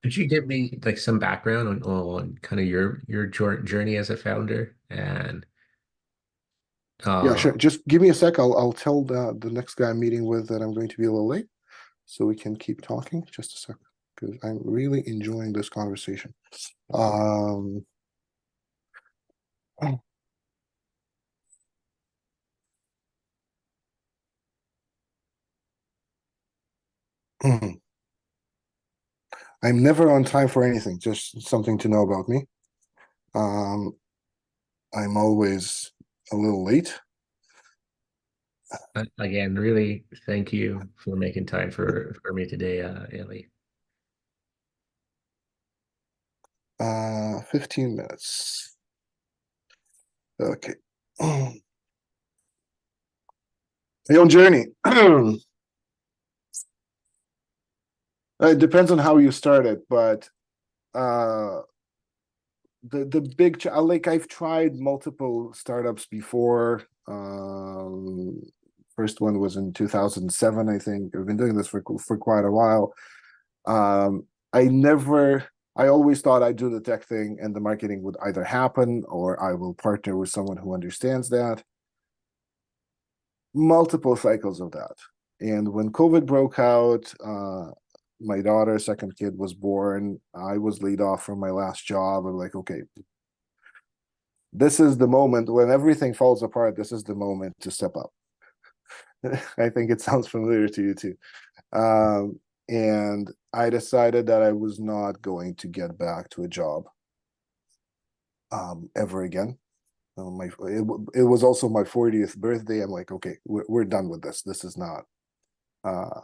Speaker 1: Could you give me like some background on kind of your journey as a founder and
Speaker 2: yeah, sure.
Speaker 1: uh
Speaker 2: Just give me a sec. I'll tell the next guy I'm meeting with that I'm going to be a little late, so we can keep talking. Just a sec, because I'm really enjoying this conversation. Um, I'm never on time for anything. Just something to know about me. Um, I'm always a little late.
Speaker 1: again, really thank you for making time for me today, Ellie.
Speaker 2: 15 minutes. Okay. Your own journey. It depends on how you started, but uh the big like I've tried multiple startups before. First one was in 2007, I think. I've been doing this for quite a while. Um, I never, I always thought I'd do the tech thing and the marketing would either happen or I will partner with someone who understands that. Multiple cycles of that. And when COVID broke out, my daughter's second kid was born. I was laid off from my last job. I'm like, okay, this is the moment when everything falls apart. This is the moment to step up. I think it sounds familiar to you too. Um, and I decided that I was not going to get back to a job ever again. It was also my 40th birthday. I'm like, okay, we're done with this. This is not. Uh,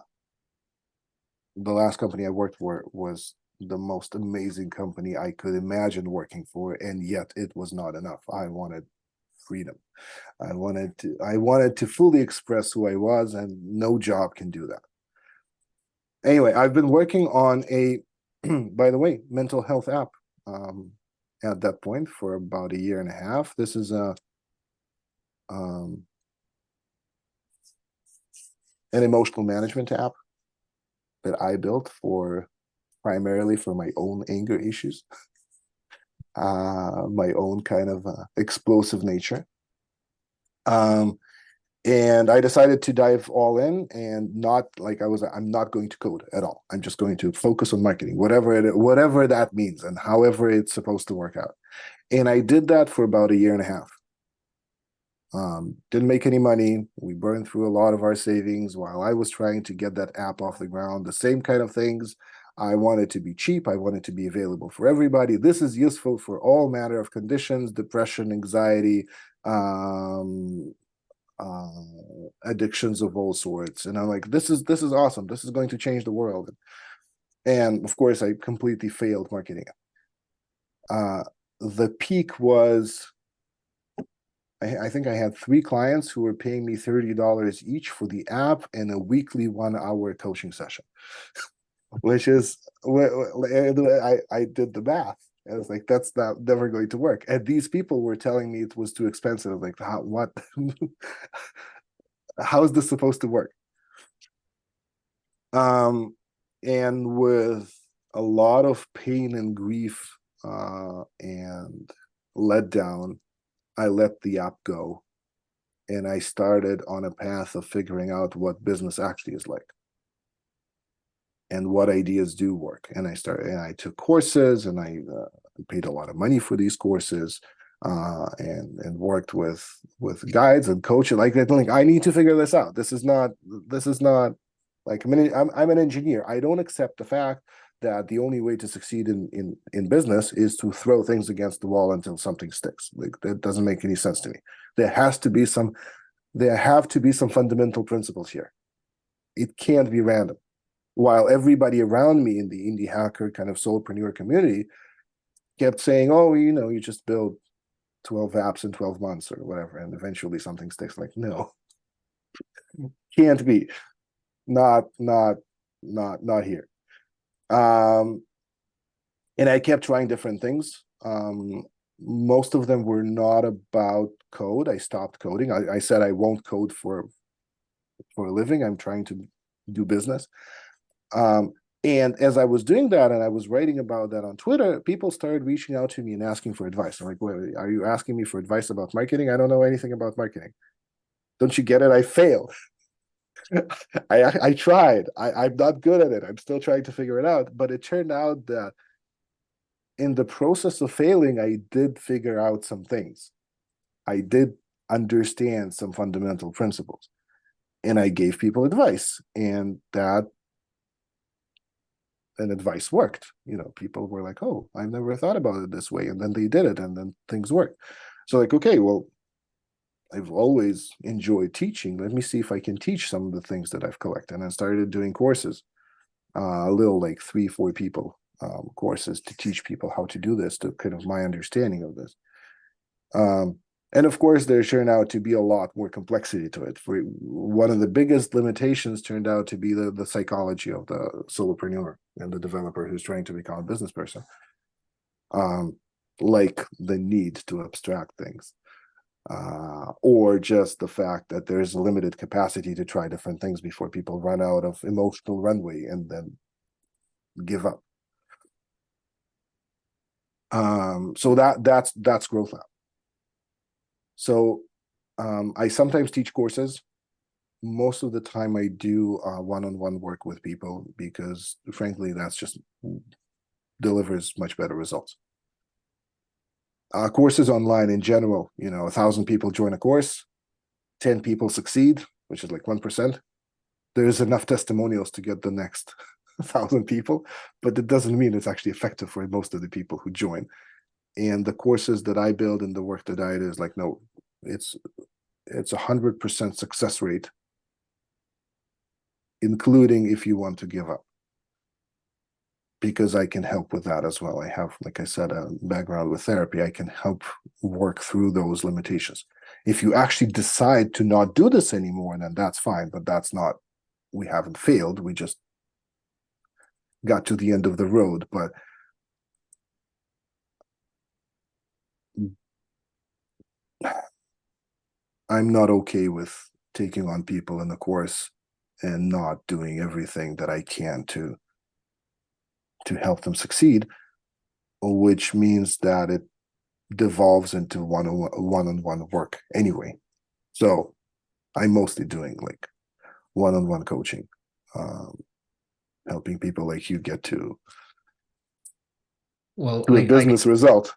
Speaker 2: the last company I worked for was the most amazing company I could imagine working for, and yet it was not enough. I wanted freedom. I wanted to fully express who I was, and no job can do that. Anyway, I've been working on a, by the way, mental health app um, at that point for about a year and a half. This is a um, an emotional management app that I built for primarily for my own anger issues, my own kind of explosive nature. Um, and I decided to dive all in and not like I'm not going to code at all. I'm just going to focus on marketing, whatever that means and however it's supposed to work out. And I did that for about a year and a half. Didn't make any money. We burned through a lot of our savings while I was trying to get that app off the ground. The same kind of things. I wanted to be cheap. I wanted to be available for everybody. This is useful for all manner of conditions, depression, anxiety, um, uh, addictions of all sorts. And I'm like, this is awesome. This is going to change the world. And of course, I completely failed marketing. The peak was I think I had 3 clients who were paying me $30 each for the app and a weekly 1 hour coaching session. which is I did the math. And I was like, that's not never going to work. And these people were telling me it was too expensive. I'm like, how, what? How is this supposed to work? Um, and with a lot of pain and grief and letdown, I let the app go and I started on a path of figuring out what business actually is like and what ideas do work. And I took courses and I paid a lot of money for these courses and worked with guides and coaches like that. Like, I need to figure this out. This is not like I'm an engineer. I don't accept the fact that the only way to succeed in business is to throw things against the wall until something sticks. Like, that doesn't make any sense to me. There has to be some there have to be some fundamental principles here. It can't be random. While everybody around me in the indie hacker kind of solopreneur community kept saying, oh, you just build 12 apps in 12 months or whatever, and eventually something sticks. Like, no, can't be. Not here. Um, and I kept trying different things. Most of them were not about code. I stopped coding. I said I won't code for a living. I'm trying to do business. Um, and as I was doing that and I was writing about that on Twitter, people started reaching out to me and asking for advice. I'm like, wait, are you asking me for advice about marketing? I don't know anything about marketing. Don't you get it? I failed. I tried. I'm not good at it. I'm still trying to figure it out. But it turned out that in the process of failing, I did figure out some things. I did understand some fundamental principles and I gave people advice. And advice worked. People were like, oh, I never thought about it this way. And then they did it and then things worked. So, like, okay, well, I've always enjoyed teaching. Let me see if I can teach some of the things that I've collected. And I started doing courses, a little like 3-4 people courses to teach people how to do this, to kind of my understanding of this. Um, and of course, there turned out to be a lot more complexity to it. For one of the biggest limitations turned out to be the psychology of the solopreneur and the developer who's trying to become a business person, um, like the need to abstract things, or just the fact that there's a limited capacity to try different things before people run out of emotional runway and then give up. So that's growth lab. So I sometimes teach courses. Most of the time I do one-on-one work with people because frankly that's just delivers much better results. Courses online in general, 1,000 people join a course, 10 people succeed, which is like 1%. There's enough testimonials to get the next 1,000 people, but it doesn't mean it's actually effective for most of the people who join. And the courses that I build and the work that I do is like, no, it's 100% success rate, including if you want to give up, because I can help with that as well. I have, like I said, a background with therapy. I can help work through those limitations. If you actually decide to not do this anymore, then that's fine, but that's not, we haven't failed. We just got to the end of the road. But I'm not okay with taking on people in the course and not doing everything that I can to help them succeed, which means that it devolves into one-on-one work anyway. So I'm mostly doing like one-on-one coaching, um, helping people like you get
Speaker 1: Well,
Speaker 2: to a business result.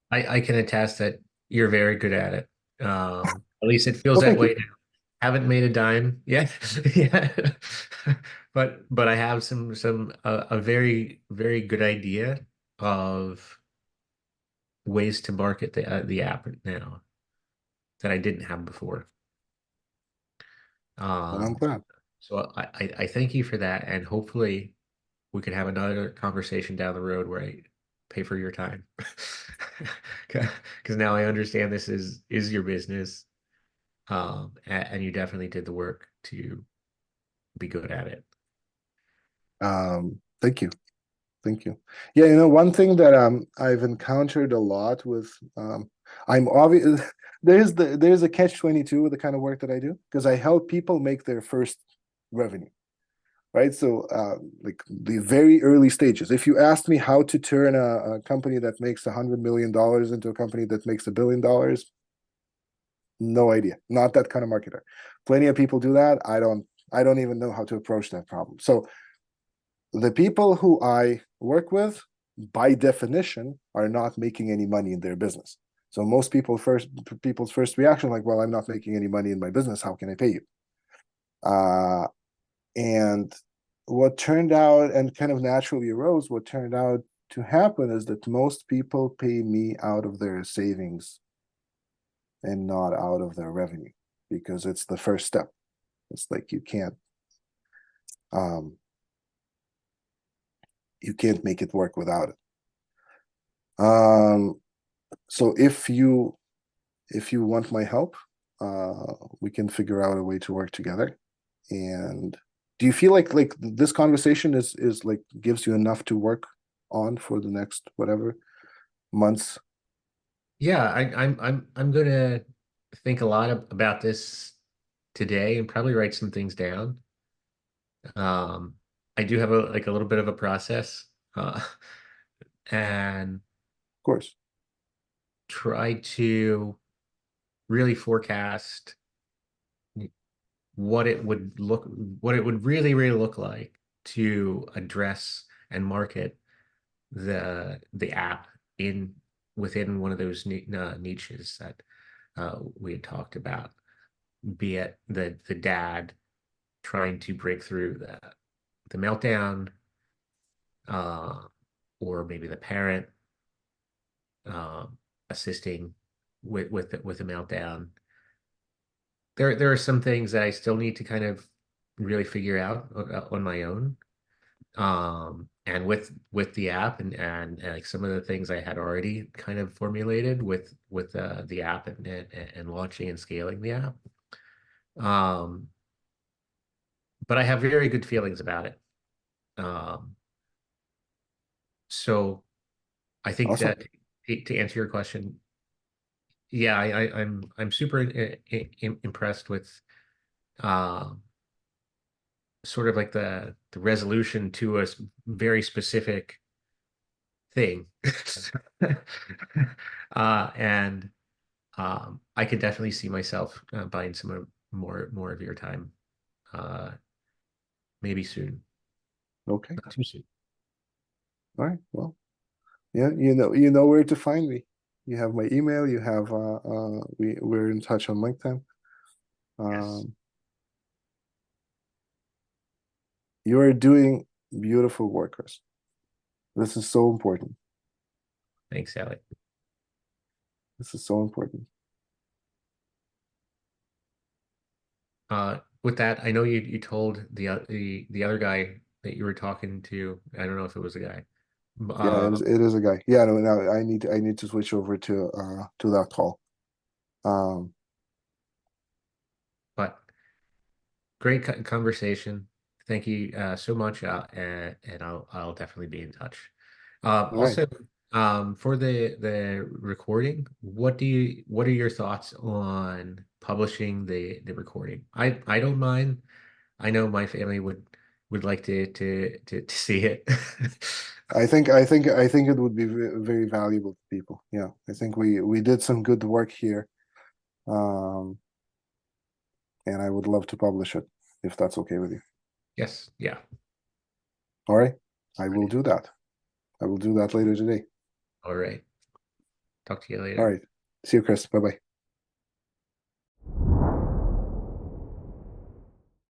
Speaker 1: I can attest that you're very good at it. At least it feels
Speaker 2: Well,
Speaker 1: that
Speaker 2: thank
Speaker 1: way
Speaker 2: you.
Speaker 1: now. Haven't made a dime yet. Yeah. But I have some a very very good idea of ways to market the app now that I didn't have before.
Speaker 2: Well, I'm
Speaker 1: Um,
Speaker 2: glad.
Speaker 1: so I thank you for that, and hopefully we could have another conversation down the road where I pay for your time. Because now I understand this is your business, and you definitely did the work to be good at it.
Speaker 2: Thank you. Thank you. Yeah, one thing that I've encountered a lot with I'm obvious there's a catch-22 with the kind of work that I do because I help people make their first revenue, right? So like the very early stages. If you asked me how to turn a company that makes $100 million into a company that makes $1 billion, no idea. Not that kind of marketer. Plenty of people do that. I don't even know how to approach that problem. So the people who I work with, by definition, are not making any money in their business. So most people's first reaction, like, well, I'm not making any money in my business. How can I pay you? Uh, and what turned out and kind of naturally arose, what turned out to happen is that most people pay me out of their savings and not out of their revenue because it's the first step. It's like um, you can't make it work without it. So if you want my help, we can figure out a way to work together. And do you feel like this conversation is like gives you enough to work on for the next whatever months?
Speaker 1: Yeah, I'm gonna think a lot about this today and probably write some things down. Um, I do have a little bit of a process, and
Speaker 2: Of course.
Speaker 1: try to really forecast what it would really look like to address and market the app in within one of those niches that we had talked about, be it the dad trying to break through the meltdown, uh, or maybe the parent assisting with the meltdown. There are some things that I still need to kind of really figure out on my own. And with the app and like some of the things I had already kind of formulated with the app and launching and scaling the app. Um, but I have very good feelings about it. Um, so I think
Speaker 2: Awesome.
Speaker 1: that to answer your question, yeah, I'm super impressed with um sort of like the resolution to a very specific thing. And I could definitely see myself buying more of your time, uh, maybe soon,
Speaker 2: Okay.
Speaker 1: not too soon.
Speaker 2: All right. Well, yeah, you know where to find me. You have my email. You have we're in touch on LinkedIn.
Speaker 1: Yes.
Speaker 2: Um, you are doing beautiful work, Chris. This is so important.
Speaker 1: Thanks, Sally.
Speaker 2: This is so important.
Speaker 1: With that, I know you told the other guy that you were talking to. I don't know if it was a guy.
Speaker 2: Yeah,
Speaker 1: Uh,
Speaker 2: it is a guy. Yeah, no, now I need to switch over to that call. Um,
Speaker 1: but great conversation. Thank you so much, and I'll definitely be in touch.
Speaker 2: all right.
Speaker 1: Also, for the recording, what are your thoughts on publishing the recording? I don't mind. I know my family would like to see it.
Speaker 2: I think it would be very valuable to people. Yeah, I think we did some good work here. Um, and I would love to publish it if that's okay with you.
Speaker 1: Yes, yeah.
Speaker 2: All right. I will do that. I will do that later today.
Speaker 1: All right. Talk to you
Speaker 2: All
Speaker 1: later.
Speaker 2: right. See you, Chris. Bye bye.